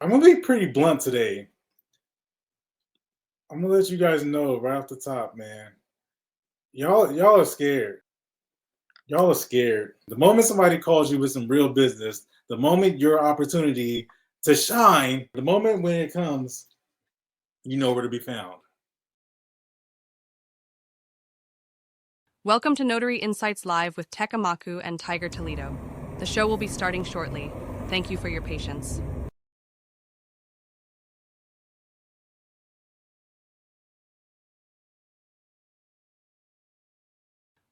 I'm gonna be pretty blunt today. I'm gonna let you guys know right off the top, man. Y'all are scared. Y'all are scared. The moment somebody calls you with some real business, the moment your opportunity to shine, the moment when it comes, you know where to be found. Welcome to Notary Insights Live with Tekk Amaku and Tiger Toledo. The show will be starting shortly. Thank you for your patience.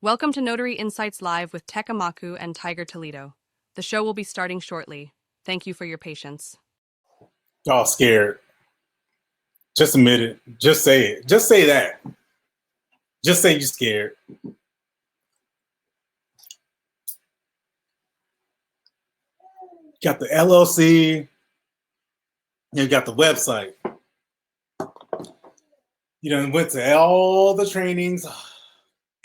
Welcome to Notary Insights Live with Tekk Amaku and Tiger Toledo. The show will be starting shortly. Thank you for your patience. Y'all scared. Just admit it. Just say it. Just say that. Just say you're scared. Got the LLC. You got the website. You done went to all the trainings,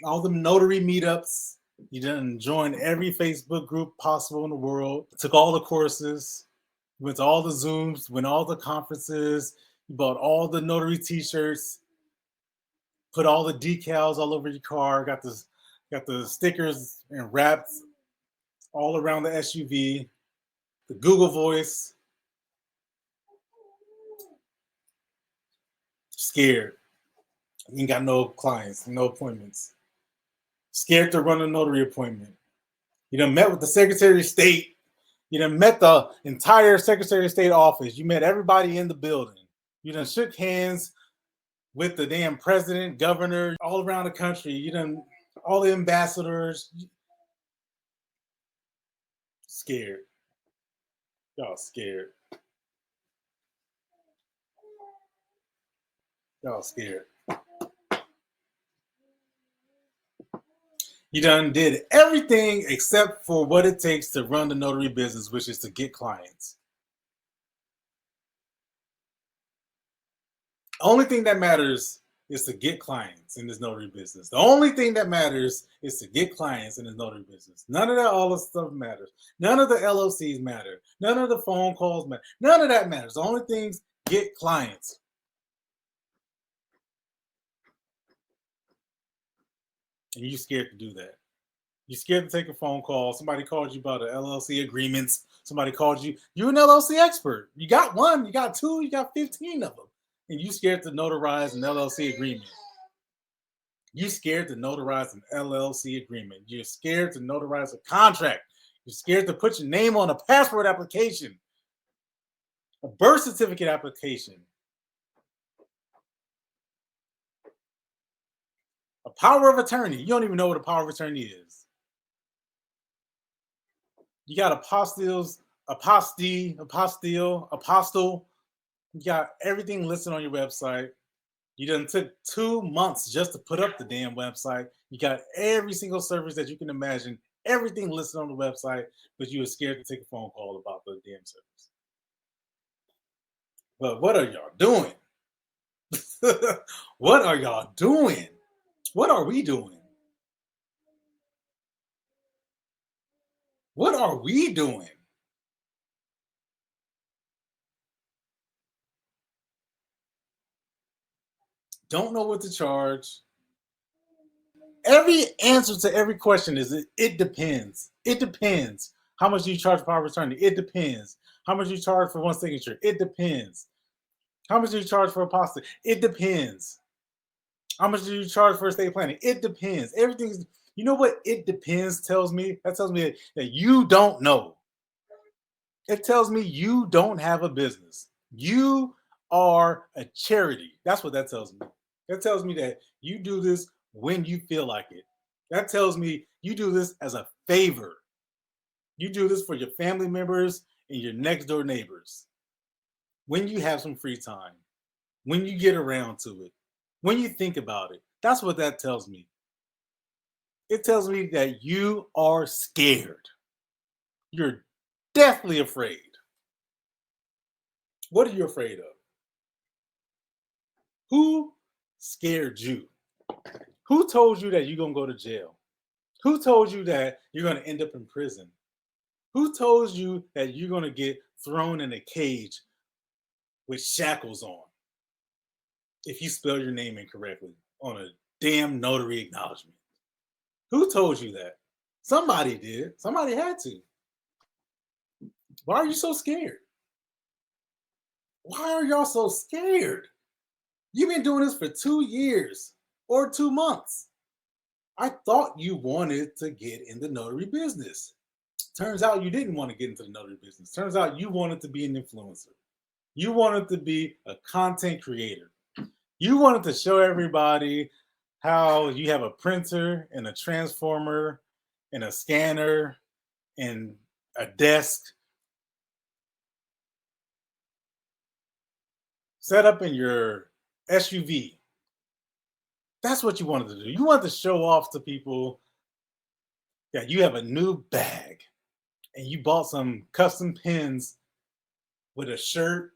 all the notary meetups. You done joined every Facebook group possible in the world. Took all the courses. Went to all the Zooms. Went to all the conferences. You bought all the notary T-shirts. Put all the decals all over your car. Got the stickers and wrapped all around the SUV. The Google Voice. Scared. You ain't got no clients, no appointments. Scared to run a notary appointment. You done met with the Secretary of State. You done met the entire Secretary of State office. You met everybody in the building. You done shook hands with the damn president, governor, all around the country. You done all the ambassadors. Scared. Y'all scared. Y'all scared. You done did everything except for what it takes to run the notary business, which is to get clients. Only thing that matters is to get clients in this notary business. The only thing that matters is to get clients in this notary business. None of that all the stuff matters. None of the LOCs matter. None of the phone calls matter. None of that matters. The only things get clients. And you're scared to do that. You're scared to take a phone call. Somebody called you about an LLC agreements. Somebody called you. You're an LLC expert. You got one, you got two, you got 15 of them. And you scared to notarize an LLC agreement. You're scared to notarize an LLC agreement. You're scared to notarize a contract. You're scared to put your name on a passport application, a birth certificate application, a power of attorney. You don't even know what a power of attorney is. You got apostilles, apostle. You got everything listed on your website. You done took 2 months just to put up the damn website. You got every single service that you can imagine, everything listed on the website, but you were scared to take a phone call about the damn service. But what are y'all doing? What are y'all doing? What are we doing? What are we doing? Don't know what to charge. Every answer to every question is it depends. It depends. How much do you charge for power of attorney? It depends. How much do you charge for one signature? It depends. How much do you charge for apostle? It depends. How much do you charge for estate planning? It depends. Everything's, you know what it depends tells me? That tells me that you don't know. It tells me you don't have a business. You are a charity. That's what that tells me. That tells me that you do this when you feel like it. That tells me you do this as a favor. You do this for your family members and your next door neighbors. When you have some free time, when you get around to it, when you think about it. That's what that tells me. It tells me that you are scared. You're deathly afraid. What are you afraid of? Who scared you? Who told you that you're going to go to jail? Who told you that you're going to end up in prison? Who told you that you're going to get thrown in a cage with shackles on if you spell your name incorrectly on a damn notary acknowledgement. Who told you that? Somebody did. Somebody had to. Why are you so scared? Why are y'all so scared? You've been doing this for 2 years or 2 months. I thought you wanted to get in the notary business. Turns out you didn't want to get into the notary business. Turns out you wanted to be an influencer. You wanted to be a content creator. You wanted to show everybody how you have a printer and a transformer and a scanner and a desk set up in your SUV. That's what you wanted to do. You wanted to show off to people that you have a new bag and you bought some custom pins with a shirt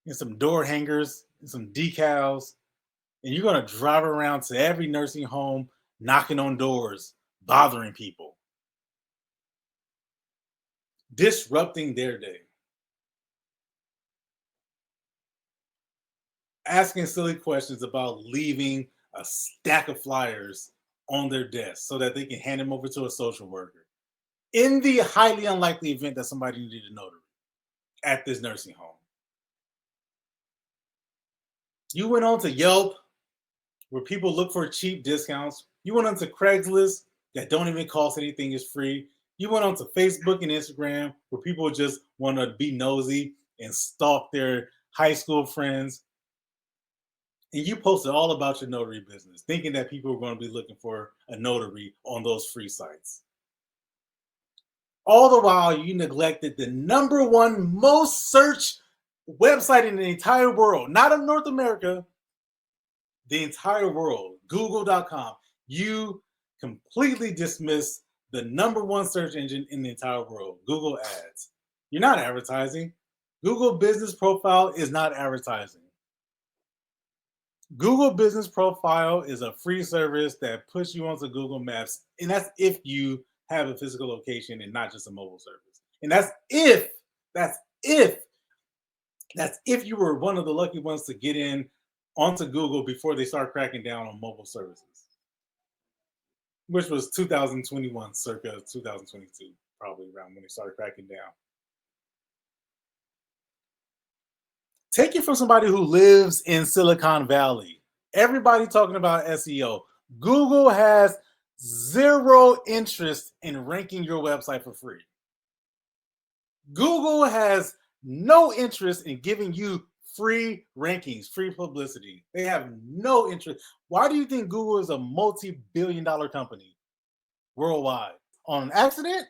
and some door hangers and some decals, and you're going to drive around to every nursing home knocking on doors, bothering people, disrupting their day, asking silly questions about leaving a stack of flyers on their desk so that they can hand them over to a social worker in the highly unlikely event that somebody needed a notary at this nursing home. You went on to Yelp, where people look for cheap discounts. You went on to Craigslist, that don't even cost anything, is free. You went on to Facebook and Instagram, where people just want to be nosy and stalk their high school friends. And you posted all about your notary business, thinking that people were going to be looking for a notary on those free sites. All the while, you neglected the number one most searched website in the entire world, not of North America, the entire world, google.com. You completely dismissed the number one search engine in the entire world, Google Ads. You're not advertising. Google Business Profile is not advertising. Google Business Profile is a free service that puts you onto Google Maps, and that's if you have a physical location and not just a mobile service. And that's if you were one of the lucky ones to get in onto Google before they start cracking down on mobile services, which was 2021, circa 2022, probably around when they started cracking down. Take it from somebody who lives in Silicon Valley. Everybody talking about SEO. Google has zero interest in ranking your website for free. Google has no interest in giving you free rankings, free publicity. They have no interest. Why do you think Google is a multi-billion-dollar company worldwide? On an accident?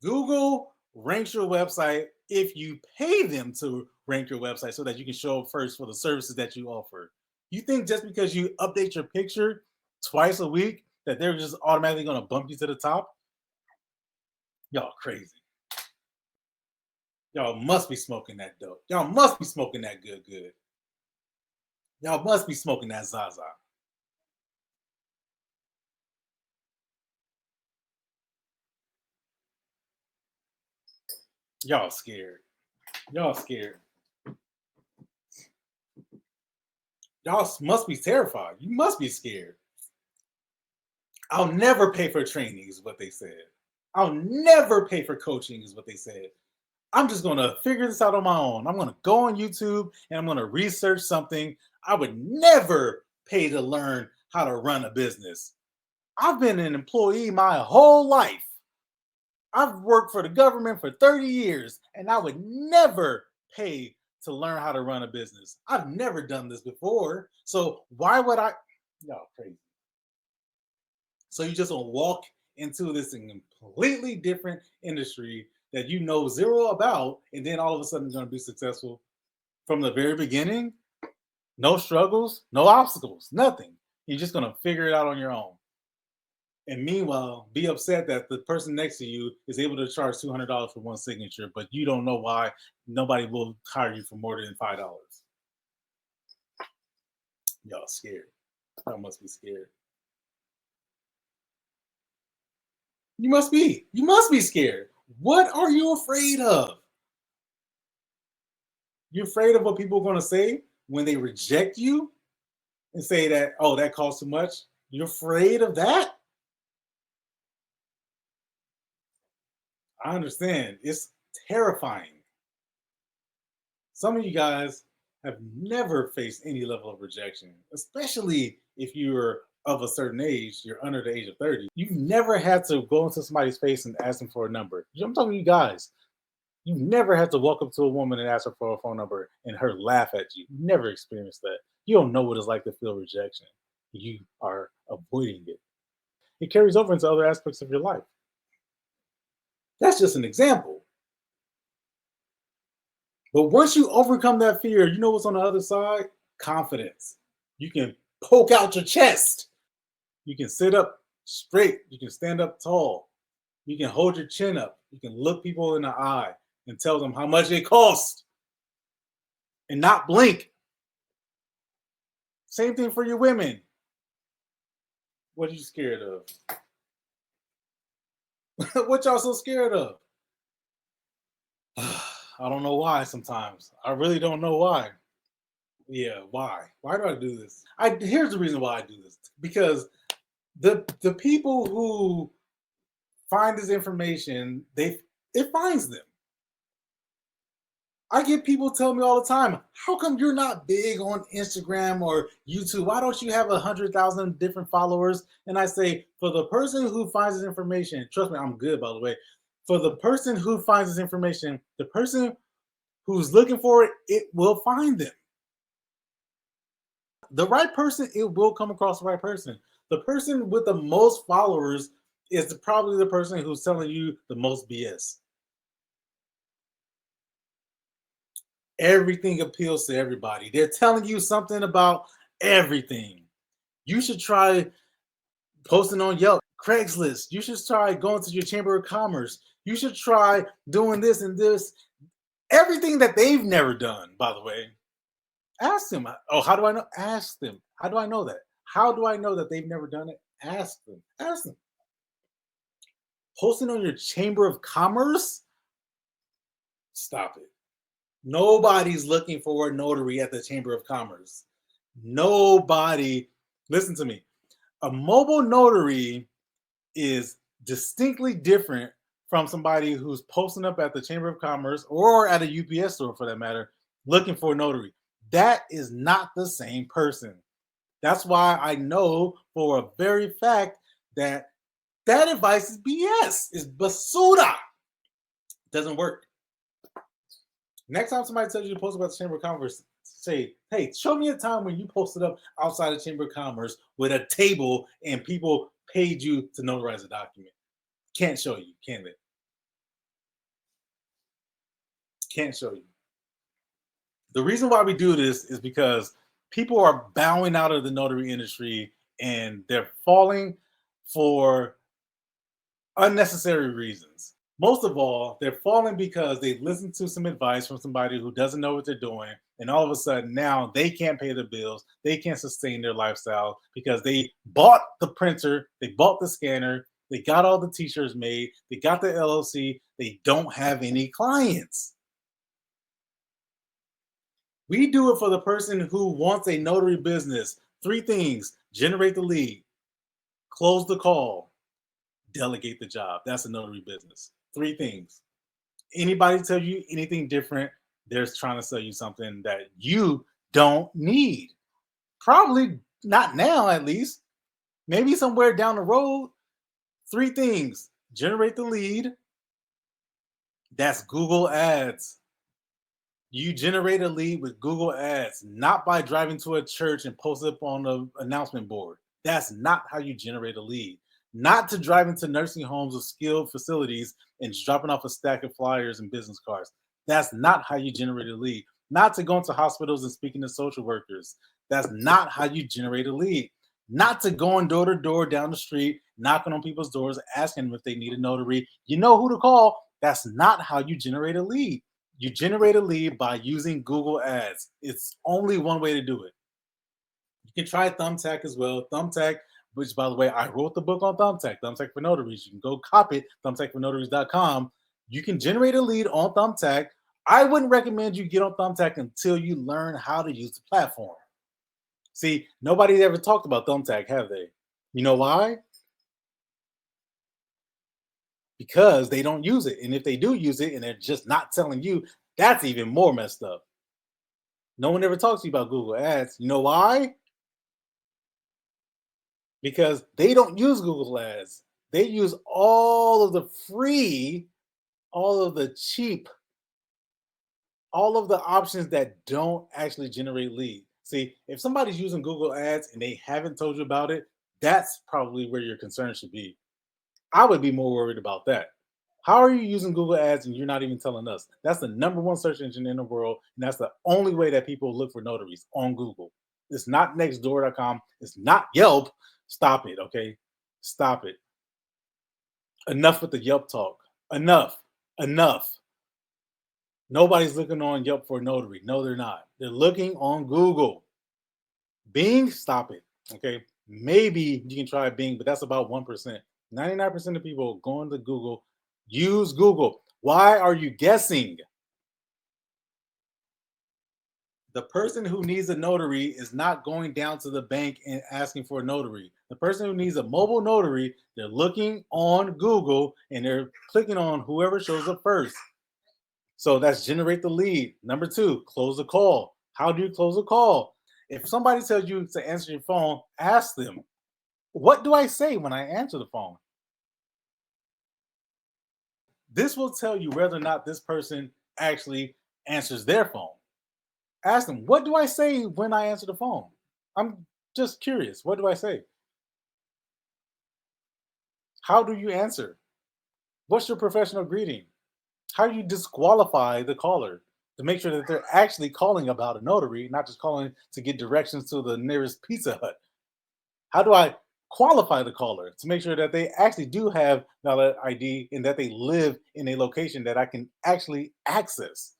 Google ranks your website if you pay them to rank your website so that you can show up first for the services that you offer. You think just because you update your picture twice a week that they're just automatically going to bump you to the top? Y'all crazy. Y'all must be smoking that dope. Y'all must be smoking that good. Y'all must be smoking that Zaza. Y'all scared. Y'all scared. Y'all must be terrified. You must be scared. I'll never pay for training, is what they said. I'll never pay for coaching, is what they said. I'm just going to figure this out on my own. I'm going to go on YouTube and I'm going to research something. I would never pay to learn how to run a business. I've been an employee my whole life. I've worked for the government for 30 years and I would never pay to learn how to run a business. I've never done this before. So why would I? Y'all crazy. So you just want to walk into this completely different industry that you know zero about, and then all of a sudden you're going to be successful from the very beginning. No struggles, no obstacles, nothing. You're just going to figure it out on your own. And meanwhile, be upset that the person next to you is able to charge $200 for one signature, but you don't know why nobody will hire you for more than $5. Y'all scared. Y'all must be scared. You must be. You must be scared. What are you afraid of? You're afraid of what people are going to say when they reject you and say that, oh, that costs too much. You're afraid of that? I understand. It's terrifying. Some of you guys have never faced any level of rejection, especially if you're of a certain age, you're under the age of 30. You've never had to go into somebody's face and ask them for a number. I'm talking to you guys. You've never had to walk up to a woman and ask her for a phone number and her laugh at you. You've never experienced that. You don't know what it's like to feel rejection. You are avoiding it. It carries over into other aspects of your life. That's just an example. But once you overcome that fear, you know what's on the other side? Confidence. You can poke out your chest. You can sit up straight. You can stand up tall. You can hold your chin up. You can look people in the eye and tell them how much it costs and not blink. Same thing for your women. What are you scared of? What y'all so scared of? I don't know why sometimes. I really don't know why. Yeah, why? Why do I do this? Here's the reason why I do this. Because the people who find this information, it finds them. I get people tell me all the time, how come you're not big on Instagram or YouTube? Why don't you have 100,000 different followers? And I say, for the person who finds this information, trust me, I'm good, by the way. For the person who finds this information, the person who's looking for it, it will find them. The right person, it will come across the right person. The person with the most followers is probably the person who's telling you the most BS. Everything appeals to everybody. They're telling you something about everything. You should try posting on Yelp, Craigslist. You should try going to your Chamber of Commerce. You should try doing this and this. Everything that they've never done, by the way. Ask them. Oh, how do I know? Ask them. How do I know that? How do I know that they've never done it? Ask them. Ask them. Posting on your Chamber of Commerce? Stop it. Nobody's looking for a notary at the Chamber of Commerce. Nobody. Listen to me. A mobile notary is distinctly different from somebody who's posting up at the Chamber of Commerce or at a UPS store, for that matter, looking for a notary. That is not the same person. That's why I know for a very fact that advice is BS. It's basura. Doesn't work. Next time somebody tells you to post about the Chamber of Commerce, say, hey, show me a time when you posted up outside the Chamber of Commerce with a table and people paid you to notarize a document. Can't show you, can they? Can't show you. The reason why we do this is because people are bowing out of the notary industry and they're falling for unnecessary reasons. Most of all, they're falling because they listened to some advice from somebody who doesn't know what they're doing. And all of a sudden now they can't pay their bills. They can't sustain their lifestyle because they bought the printer, they bought the scanner, they got all the t-shirts made, they got the LLC, they don't have any clients. We do it for the person who wants a notary business. 3 things: generate the lead, close the call, delegate the job. That's a notary business. 3 things. Anybody tell you anything different, they're trying to sell you something that you don't need. Probably not now, at least. Maybe somewhere down the road. 3 things: generate the lead. That's Google Ads. You generate a lead with Google Ads, not by driving to a church and post it up on the announcement board. That's not how you generate a lead. Not to drive into nursing homes or skilled facilities and dropping off a stack of flyers and business cards. That's not how you generate a lead. Not to go into hospitals and speaking to social workers. That's not how you generate a lead. Not to going door to door down the street, knocking on people's doors, asking them if they need a notary. You know who to call. That's not how you generate a lead. You generate a lead by using Google Ads. It's only one way to do it. You can try Thumbtack as well. Thumbtack, which, by the way, I wrote the book on Thumbtack, Thumbtack for Notaries. You can go cop it, thumbtackfornotaries.com. You can generate a lead on Thumbtack. I wouldn't recommend you get on Thumbtack until you learn how to use the platform. See, nobody ever talked about Thumbtack, have they? You know why? Because they don't use it. And if they do use it and they're just not telling you, that's even more messed up. No one ever talks to you about Google Ads. You know why? Because they don't use Google Ads. They use all of the free, all of the cheap, all of the options that don't actually generate lead. See, if somebody's using Google Ads and they haven't told you about it, that's probably where your concern should be. I would be more worried about that. How are you using Google Ads and you're not even telling us? That's the number one search engine in the world, and that's the only way that people look for notaries on Google. It's not nextdoor.com. It's not Yelp. Stop it, okay? Stop it. Enough with the Yelp talk. Enough. Enough. Nobody's looking on Yelp for a notary. No, they're not. They're looking on Google. Bing, stop it. Okay. Maybe you can try Bing, but that's about 1%. 99% of people going to Google use Google. Why are you guessing? The person who needs a notary is not going down to the bank and asking for a notary. The person who needs a mobile notary, they're looking on Google and they're clicking on whoever shows up first. So that's generate the lead. Number two, close the call. How do you close a call? If somebody tells you to answer your phone, ask them, what do I say when I answer the phone? This will tell you whether or not this person actually answers their phone. Ask them, what do I say when I answer the phone? I'm just curious. What do I say? How do you answer? What's your professional greeting? How do you disqualify the caller to make sure that they're actually calling about a notary, not just calling to get directions to the nearest Pizza Hut? How do I qualify the caller to make sure that they actually do have valid ID and that they live in a location that I can actually access?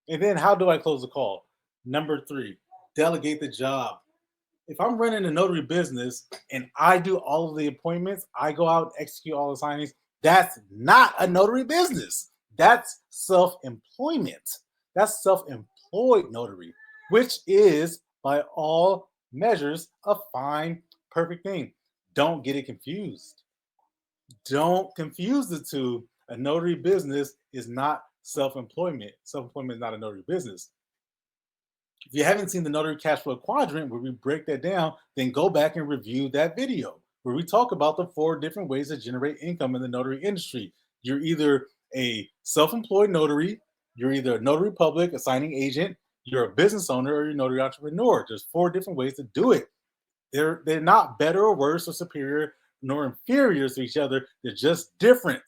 And then how do I close the call? Number three, delegate the job. If I'm running a notary business and I do all of the appointments, I go out, execute all the signings, that's not a notary business. That's self employment. That's self employed notary, which is by all measures a fine, perfect thing. Don't get it confused. Don't confuse the two. A notary business is not self employment. Self employment is not a notary business. If you haven't seen the Notary Cash Flow Quadrant where we break that down, then go back and review that video where we talk about the 4 different ways to generate income in the notary industry. You're either a self-employed notary, you're either a notary public, a signing agent, you're a business owner, or you're a notary entrepreneur. There's 4 different ways to do it. They're not better or worse or superior nor inferior to each other. They're just different.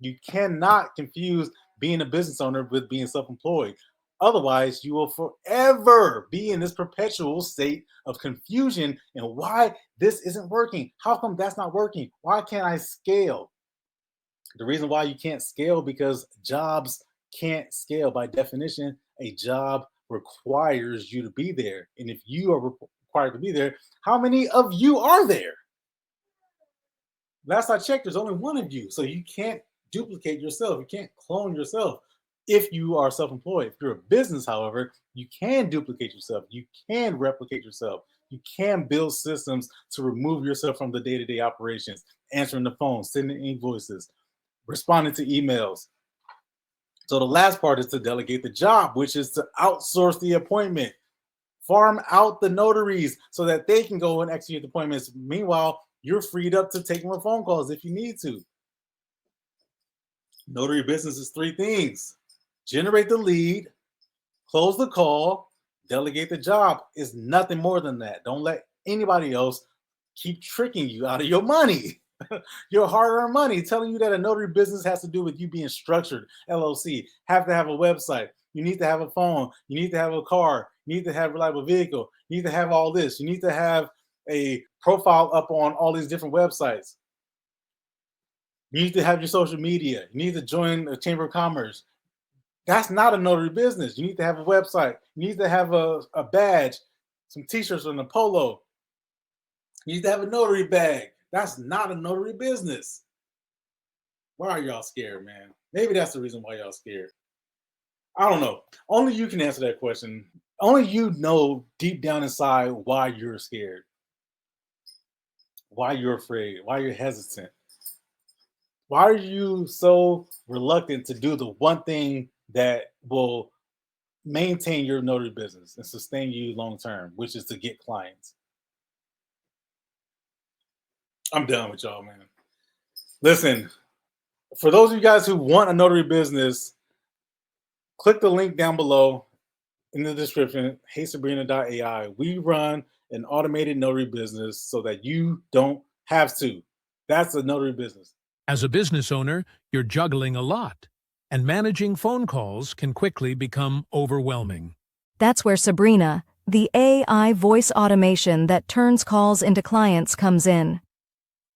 You cannot confuse being a business owner with being self-employed. Otherwise, you will forever be in this perpetual state of confusion and why this isn't working. How come that's not working? Why can't I scale? The reason why you can't scale because jobs can't scale. By definition, a job requires you to be there. And if you are required to be there, how many of you are there? Last I checked, there's only one of you. So you can't duplicate yourself. You can't clone yourself if you are self-employed. If you're a business, however, you can duplicate yourself. You can replicate yourself. You can build systems to remove yourself from the day-to-day operations, answering the phone, sending invoices, responding to emails. So the last part is to delegate the job, which is to outsource the appointment. Farm out the notaries so that they can go and execute the appointments. Meanwhile, you're freed up to take more phone calls if you need to. Notary business is 3 things: generate the lead, close the call, delegate the job. Is nothing more than that. Don't let anybody else keep tricking you out of your money. Your hard-earned money, telling you that a notary business has to do with you being structured, LLC, have to have a website, you need to have a phone, you need to have a car, you need to have a reliable vehicle, you need to have all this, you need to have a profile up on all these different websites, you need to have your social media, you need to join a chamber of commerce. That's not a notary business. You need to have a website, you need to have a badge, some t-shirts and a polo, you need to have a notary bag. That's not a notary business. Why are y'all scared, man? Maybe that's the reason why y'all scared. I don't know. Only you can answer that question. Only you know deep down inside why you're scared, why you're afraid, why you're hesitant. Why are you so reluctant to do the one thing that will maintain your notary business and sustain you long term, which is to get clients? I'm done with y'all, man. Listen, for those of you guys who want a notary business, click the link down below in the description, heysabrina.ai. We run an automated notary business so that you don't have to. That's a notary business. As a business owner, you're juggling a lot, and managing phone calls can quickly become overwhelming. That's where Sabrina, the AI voice automation that turns calls into clients, comes in.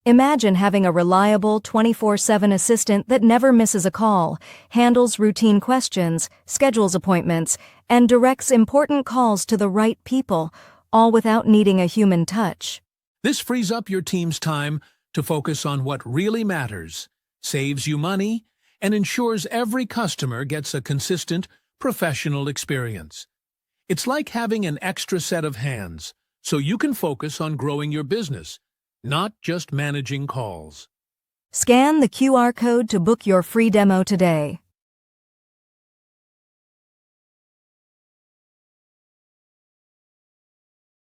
Imagine having a reliable 24/7 assistant that never misses a call, handles routine questions, schedules appointments, and directs important calls to the right people, all without needing a human touch. This frees up your team's time to focus on what really matters, saves you money, and ensures every customer gets a consistent, professional experience. It's like having an extra set of hands, so you can focus on growing your business, not just managing calls. Scan the QR code to book your free demo today.